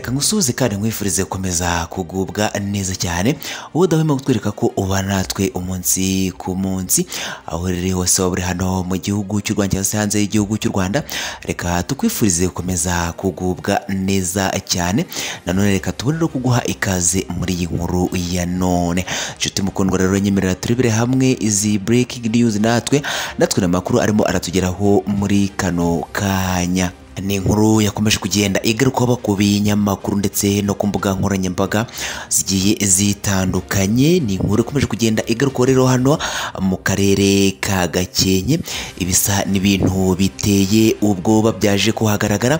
reka ngusuhuze kandi nkwifurize gukomeza kugubwa neza cyane ubu dahwema kutwereka ko ubana natwe umunsi ku munsi aho rero hose waba uri hano mu gihugu cy'u Rwanda cyangwa se hanze y'igihugu cy'u Rwanda. Reka tukwifurize gukomeza kugubwa neza cyane. Nanone reka tubone kuguha ikaze muri iyi nkuru ya none. Nshuti mukundwa rero nyemerera turebere hamwe izi breaking news natwe n'amakuru arimo aratugeraho muri kano kanya. Ni inkuru yakomeje kugenda igarukaho ku binyamakuru ndetse no ku mbuga nkoranyambaga zigiye zitandukanye. Ni inkuru ikomeje kugenda igarukaho rero hano mu karere ka Gakenke. Ibisa n'ibintu biteye ubwoba byaje kuhagaragara,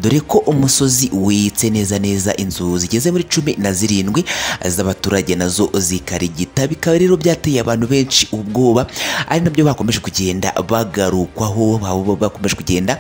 dore ko umusozi witse neza inzu zigeze muri 17 z'abaturage nazo zikarigita. Bikaba rero byateye abantu benshi ubwoba, ari nabyo bakomeje kugenda bagarukwaho, bakomeje kugenda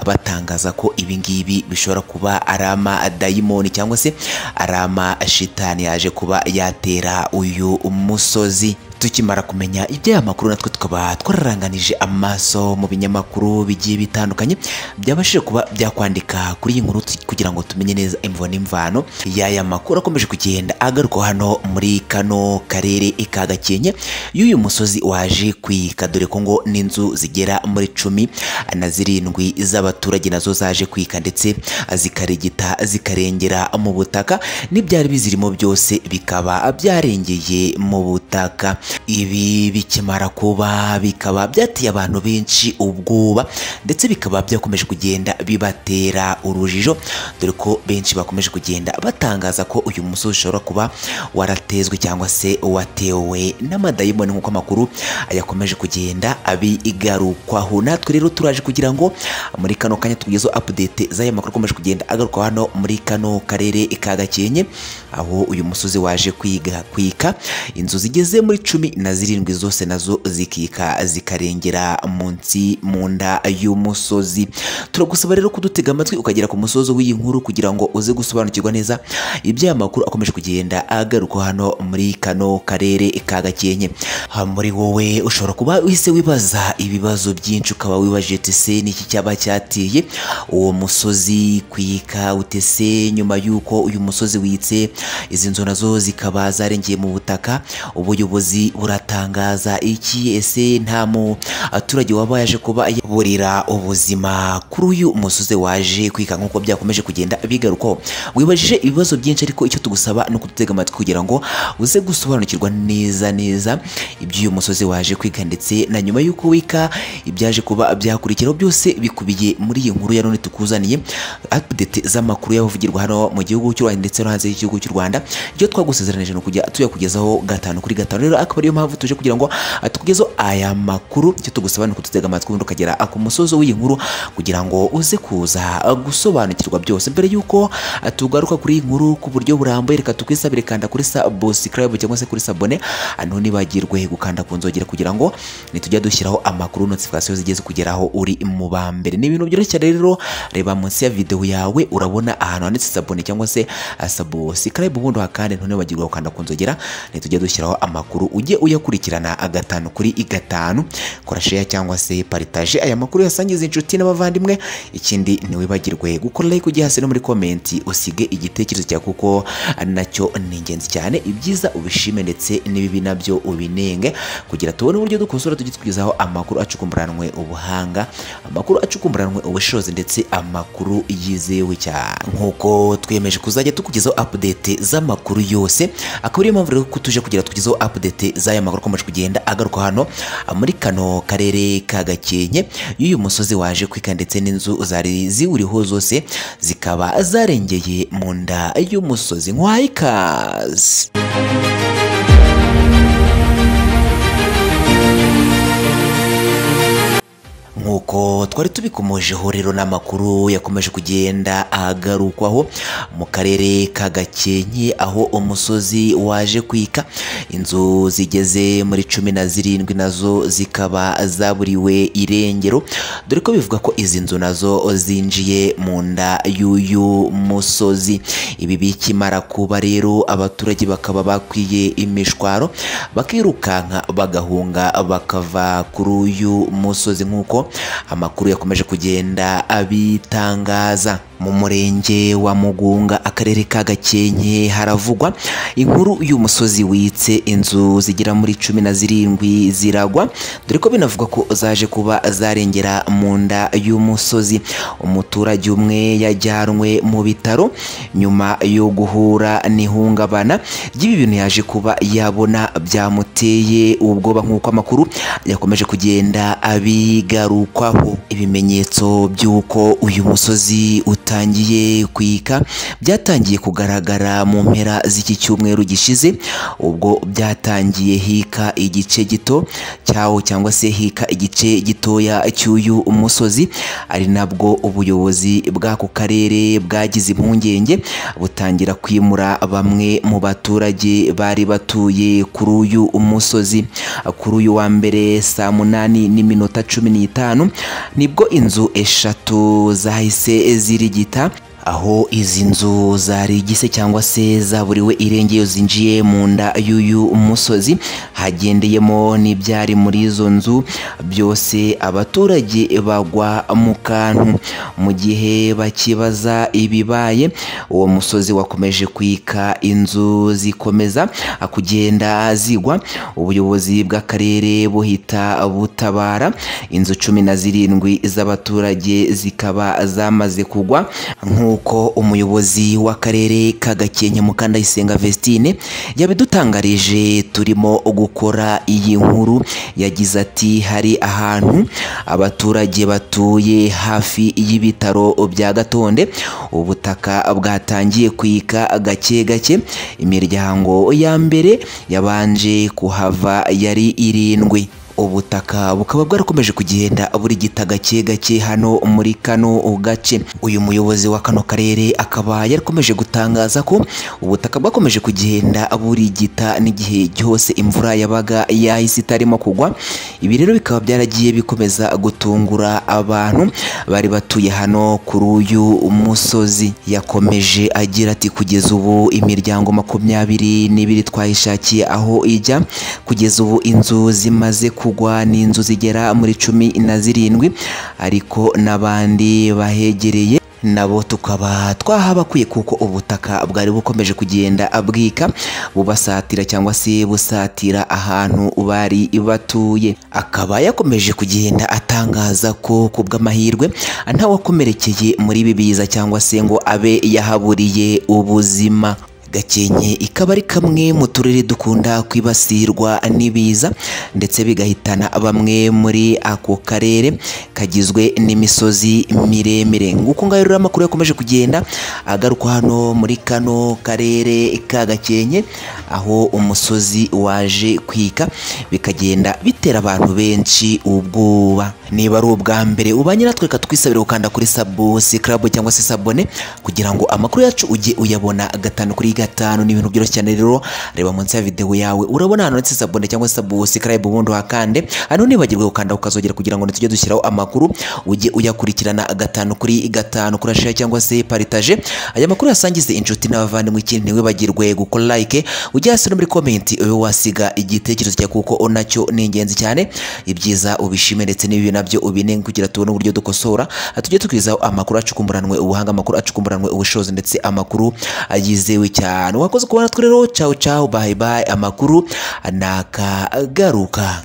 batanga ko ibingibi bishobora kuba arama dayimoni cyangwa se arama shitani yaje kuba yatera uyu umusozi. Tukimara kumenya ibya makuru natwe tukaba twararanganije amaso mu binyamakuru bigiye bitandukanye byabashije kuba byakwandika kuri iyi nkuru kugira ngo tumenye neza imvo n'imvano y'aya makuru akomeje kugenda agaruka hano muri kano karere ka Gakenke y'uyu musozi waje kwika, dore ko ngo n'inzu zigera muri 17 z'abaturage nazo zaje kwika ndetse zikarigita zikarengera mu butaka, n'ibyari bizirimo byose bikaba byarengeye mu butaka. Ibi bikimara kuba bikaba byateye abantu benshi ubwoba ndetse bikaba byakomeje kugenda bibatera urujijo, dore ko benshi bakomeje kugenda batangaza ko uyu musozi ushobora kuba waratezwe cyangwa se watewe n'amadayimoni nk'uko amakuru yakomeje kugenda abigarukwaho. Natwe rero turaje kugira ngo muri kano kanya tugezeho update z'aya makuru akomeje kugenda agaruka hano muri kano karere ka Gakenke, aho uyu musozi waje kwika inzu zigeze muri 17 zose nazo zikika zikarengera munsi munda y'umusozi. Turagusaba rero kudutega amatwi ukagera ku musozo w'iyi nkuru kugira ngo uze gusobanukirwa neza ibya makuru akomeje kugenda agaruka hano muri kano karere ka Gakenke. Muri wowe ushobora kuba uhise wibaza ibibazo byinshi, ukaba wibaje tese niki cyaba cyateye uwo musozi kwika, utese nyuma yuko uyu musozi witse izi nzu nazo zikaba zarengeye mu butaka, ubuyobozi buratangaza iki? Ese nta muturage waba yaje kuba yaburira ubuzima kuri uyu musozi waje kwika nk'uko byakomeje kugenda bigarukaho? Wibajije ibibazo byinshi, ariko icyo tugusaba no kudutega amatwi kugira ngo uze gusobanukirwa neza iby'uyu musozi waje kwika ndetse na nyuma yuko wika ibyaje kuba byakurikiraho byose bikubiye muri iyi nkuru ya none tukuzaniye update z'amakuru y'abavugirwa hano mu gihugu cy'u Rwanda ndetse no hanze y'igihugu cy'u Rwanda. Ibyo twagusezeranije no kujya tuyakugezaho 5 kuri 5. Rero akaba ariyo mpamvu tuje kugira ngo tukugezeho aya makuru. Icyo tugusaba no kudutega amatwi undi ukagera ku musozo w'iyi nkuru kugira ngo uze kuza gusobanukirwa byose. Mbere yuko tugaruka kuri iyi nkuru ku buryo burambuye, reka tukwisabire kanda kuri subscribe cyangwa se kuri sabone, hano nibagirwe gukanda ku nzogera kugira ngo nitujya dushyiraho amakuru notification zigeze kugeraho uri mu bambere. Ni ibintu byoroshye rero, reba munsi ya video yawe urabona ahantu handitse sabone cyangwa se subscribe, ubundi hakande ntunibagirwe gukanda ku nzogera nitujya dushyiraho amakuru ujye uyakurikirana 5 kuri 5. Kora share cyangwa se partage aya makuru yasangiza inshuti n'abavandimwe. Ikindi ntiwibagirwe gukora like ujye hasi no muri comment usige igitekerezo cyawe kuko nacyo ni ingenzi cyane. Ibyiza ubishime ndetse n'ibibi nabyo ubinenge kugira tubone uburyo dukosora tujye twizaho amakuru acukumburanwe ubuhanga, amakuru acukumburanwe ubushobozi ndetse amakuru yizewe cyane. Nkuko twiyemeje kuzajya tukugezaho update z'amakuru yose, akaba ariyo mpamvu rero kutuje kugira tukugezaho update z'aya makuru akomeje kugenda agaruka hano muri kano karere ka Gakenke y'uyu musozi waje kwika ndetse n'inzu zari ziwuriho zose zikaba zarengeye mu nda y'umusozi. Nkwayikaze. Nkuko twari tubikomojeho rero n'amakuru yakomeje kugenda agarukwaho mu karere ka Gakenke, aho umusozi waje kwika inzu zigeze muri 17 nazo zikaba zaburiwe irengero, dore ko bivuga ko izi nzu nazo zinjiye mu nda y'uyu musozi. Ibi bikimara kuba rero abaturage bakaba bakwiye imishwaro bakirukanka bagahunga bakava kuri uyu musozi nk'uko amakuru yakomeje kugenda abitangaza. mu murenge wa Mugunga akarere ka Gakenke haravugwa inkuru y'umusozi witse inzu zigera muri 17 ziragwa dore ko binavuga ko zaje kuba zarengera mu nda y'umusozi. Umuturage umwe yajyanwe mu bitaro nyuma yo guhura n'ihungabana ry'ibi bintu yaje kuba yabona byamuteye ubwoba nk'uko amakuru yakomeje kugenda abigarukwaho. Ibimenyetso by'uko uyu musozi utangiye kwika byatangiye kugaragara mu mpera z'iki cyumweru gishize, ubwo byatangiye hika igice gito cyawo cyangwa se hika igice gitoya cy'uyu umusozi, ari nabwo ubuyobozi bw'ako karere bwagize impungenge butangira kwimura bamwe mu baturage bari batuye kuri uyu umusozi. Kuri uyu wa mbere saa 8:15 nibwo inzu eshatu zahise zirigita, aho izi nzu zarigise cyangwa se zaburiwe irengero zinjiye mu nda y'uyu umusozi. Hagendeyemo n'ibyari muri izo nzu byose, abaturage bagwa mu kantu. Mu gihe bakibaza ibibaye, uwo musozi wakomeje kwika, inzu zikomeza kugenda zigwa. Ubuyobozi bw'akarere buhita butabara, inzu 17 z'abaturage zikaba zamaze kugwa nk'uko umuyobozi w'akarere ka Gakenke Mukandayisenga Vestine yabidutangarije turimo gukora iyi nkuru. Yagize ati hari ahantu abaturage batuye hafi y'ibitaro bya Gatonde ubutaka bwatangiye kwika gake gake. Imiryango ya mbere yabanje kuhava yari 7. Ubutaka bukaba bwarakomeje kugenda buri gita gake gake hano muri kano gace. Uyu muyobozi wa kano karere akaba yarakomeje gutangaza ko ubutaka bwakomeje kugenda buri gita n'igihe cyose imvura yabaga yahise itarimo kugwa. Ibi rero bikaba byaragiye bikomeza gutungura abantu bari batuye hano kuri uyu umusozi. Yakomeje agira ati kugeza ubu imiryango 22 twayishakiye aho ijya. Kugeza ubu inzu zimaze kugwa ni inzu zigera muri 17, ariko n'abandi bahegereye nabo tukaba twahabakwiye kuko ubutaka bwari bukomeje kugenda bwika bubasatira cyangwa se busatira ahantu bari batuye. Akaba yakomeje kugenda atangaza ko kubw'amahirwe nta wakomerekeye muri bibiza cyangwa se ngo abe yahaburiye ubuzima. Gakenke ikaba ari kamwe mu turere dukunda kwibasirwa n'ibiza ndetse bigahitana bamwe muri ako karere kagizwe n'imisozi miremire. Nguko ngayo rero amakuru yakomeje kugenda agaruka hano muri kano karere ka Gakenke, aho umusozi waje kwika bikagenda bitera abantu benshi ubwoba. Niba ari ubwa mbere ubanye natwe katwisabira ukanda kuri subscribe cyangwa se sabone kugira ngo amakuru yacu ujye uyabona 5 kuri 5. Ni ibintu byoroshye cyane rero, reba munsi ya video yawe urabona hano ndetse sabone cyangwa se subscribe ubundi wakande. Hano nibagirwe ukanda ukazogera kugira ngo tujye dushyiraho amakuru ujye uyakurikirana 5 kuri 5. Kuri share cyangwa se partage aya makuru yasangize inshuti n'abavandimwe. Ikindi ntiwibagirwe gukora like, ujye hasi no muri comment uyo wasiga igitekerezo cyawe kuko onacyo ni ingenzi cyane. Ibyiza ubishime ndetse n'ibi nabyo ubinenge kugira tubone uburyo dukosora tujye tukwizaho amakuru acukumburanwe ubuhanga, amakuru acukumburanwe ubushobozi ndetse amakuru ayizewe cyane. Wakoze kubona twe rero, ciao ciao, bye bye. Amakuru nakagaruka.